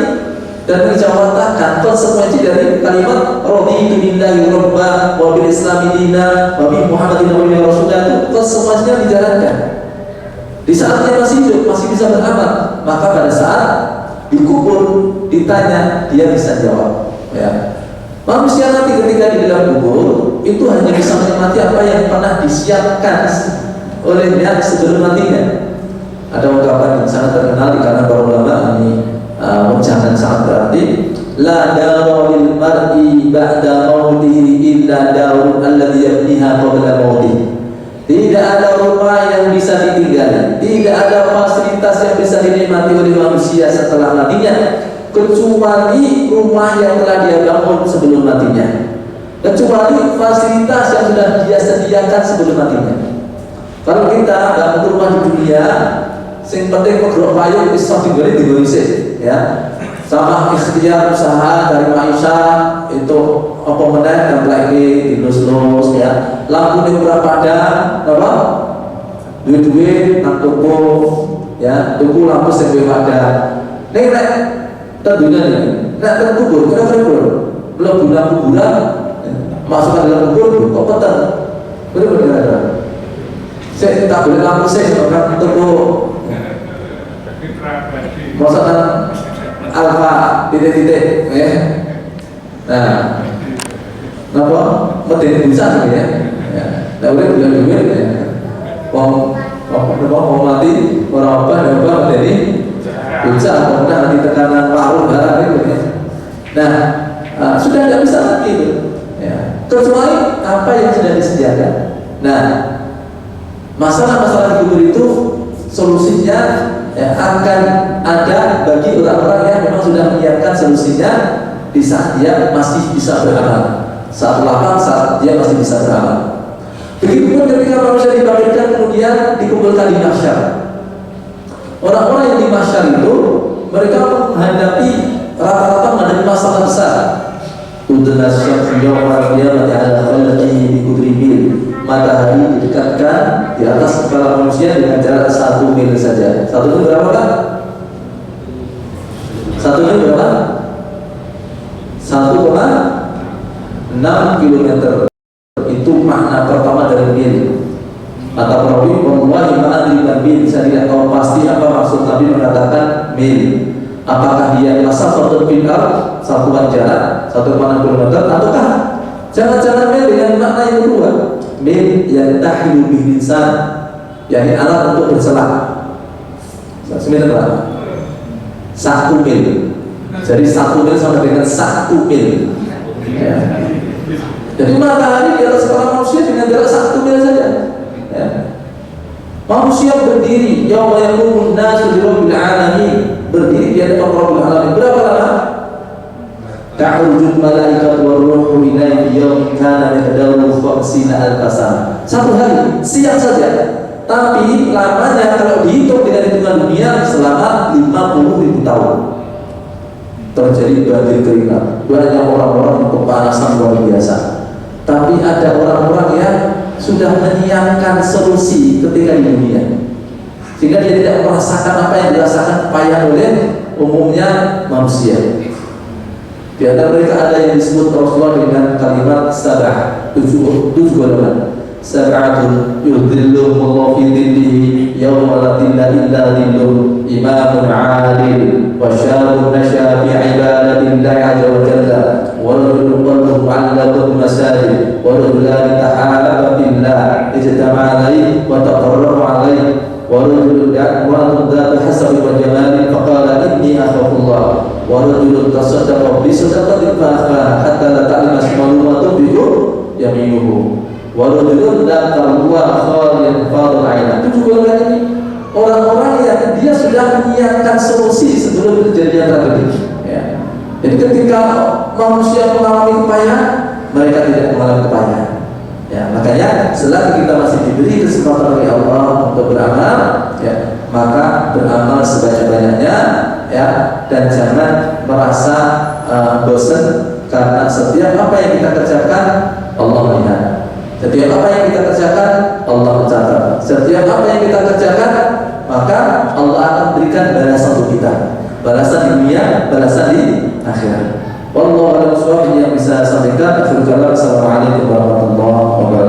dan menjawabkan konsekuensi dari kalimat raditu billahi rabba wa bil islami dina wa bi muhammadin nabiyyin rasulullah, itu konsekuensinya dijalankan. Di saat dia masih hidup, masih bisa beramal, maka pada saat dikubur, ditanya, dia bisa jawab. Ya. Manusia nanti ketika di dalam kubur itu hanya bisa menikmati apa yang pernah disiapkan olehnya sebelum matinya. Ada ungkapan yang sangat terkenal di kalangan para ulama, ini ucapan sangat berarti, la daru lil mar'i ba'da mautihi illa darul alladhi yabniha qabla mautihi. Tidak ada rumah yang bisa ditinggali, tidak ada fasilitas yang bisa dinikmati oleh manusia setelah matinya, kecuali rumah yang telah dia bangun sebelum matinya, kecuali fasilitas yang sudah dia sediakan sebelum matinya. Kalau kita bangun rumah di dunia, sing penting pegro payung iso digone digone ya. Sama ikhtiar usaha dari Aisyah itu apa meneh dan lagi dilus-lus ya. Lampu ning ora padang, apa? Duit-duit nang toko ya, tuku lampu sing padang. Ning nek tentunya nih, nek teng kubur kira-kira belum guna kuburan, masukkan dalam kubur kok peteng. Bener-bener. Saya tak boleh lampu saya orang toko. Maksudnya alfa titik-titik ya. Nah, kenapa? Medeni bisa ya. Nah, udah duit ya. Mau mati orang apa medeni bisa, kemudian nanti tekanan paru darah itu ya. Nah, sudah tidak bisa lagi itu. Ya. Kecuali apa yang sudah disediakan. Nah, masalah-masalah di kubur itu solusinya ya, akan ada bagi orang-orang yang memang sudah menyiapkan solusinya di saat dia masih bisa beramal, saat lapang, saat dia masih bisa beramal. Begitupun ketika manusia dibangkitkan kemudian dikumpulkan di mahsyar. Orang-orang yang di mahsyar itu mereka menghadapi rata-rata menghadapi masalah besar. Udnas syamsu yawmal qiyamati ala khalqihi bi qudrihi. Matahari didekatkan di atas kepala manusia dengan jarak 1 mil saja. 1 mil berapa kan? 1 mil berapa? 1,6 km. Itu makna pertama dari mil. Kata perawi, wallahi ma adri bil, saya tidak tahu pasti apa maksud mil. Apakah dia masafatun fil ardh, satuan jalan 1,6 kilometer, ataukah jalan-jalan mil dengan makna yang kedua, mil yang tahilu bihi insan, yakni alat untuk berselang. Sebentar Pak, 1 mil. Jadi 1 mil sama dengan 1 mil. Ya. Jadi matahari di atas kepala manusia dengan jarak 1 mil saja. Ya. Manusia berdiri, yauma yaqumun nasu li rabbil alamin, berdiri di hadapan Rabbul alamin. Berapa lama? Ta'urujul malaikatu war ruhu ilaihi yawmin kana miqdaruhu 50,000 sana. 1 hari, siang saja. Tapi lamanya kalau dihitung dengan hitungan dunia selama 50.000 tahun. Terjadi banjir keringat, banyak orang-orang kepanasan luar biasa. Tapi ada orang-orang yang sudah menyiapkan solusi ketika di dunia, sehingga dia tidak merasakan apa yang dirasakan payah oleh umumnya manusia. Di antara mereka ada yang disebut Rasulullah dengan kalimat sab'ah, 7 golongan. Sab'atun yudhilluhumullahu fi dhillihi yawma la dhilla illa dhilluh, imamun 'adil wa syabun nasha'a fi 'ibadatillahi 'azza wa jalla, wa rajulun qalbuhu 'allaqatul masajid, wa rajulani tahalaba billah ijtama'a 'alaihi wa taqarraba 'alaihi, wa rajulun da'watun dhatu hasabi wa jamalin faqala inni akhafullah, wa rajulun tasaddaqa bi sadaqatin fa akhfaha hatta la ta'lama shimaluhu ma tunfiqu yaminuhu, wa rajulun dzakarallaha khaliyan fadhal 'aina. 7 golongan ini orang-orang yang dia sudah menyiapkan solusi sebelum kejadian tragedi. Ya. Jadi ketika manusia mengalami kepayahan, mereka tidak mengalami kepayahan. Ya, makanya selagi kita masih diberi kesempatan oleh Allah untuk beramal, ya, maka beramal sebanyak-banyaknya, ya, dan jangan merasa bosan, karena setiap apa yang kita kerjakan Allah melihat. Setiap apa yang kita kerjakan Allah mencatat. Setiap apa yang kita kerjakan maka Allah akan berikan balasan untuk kita, balasan di dunia, balasan di akhirat. Wallahu a'lam bishawab. Yang bisa saya sampaikan, assalamualaikum warahmatullahi wabarakatuh.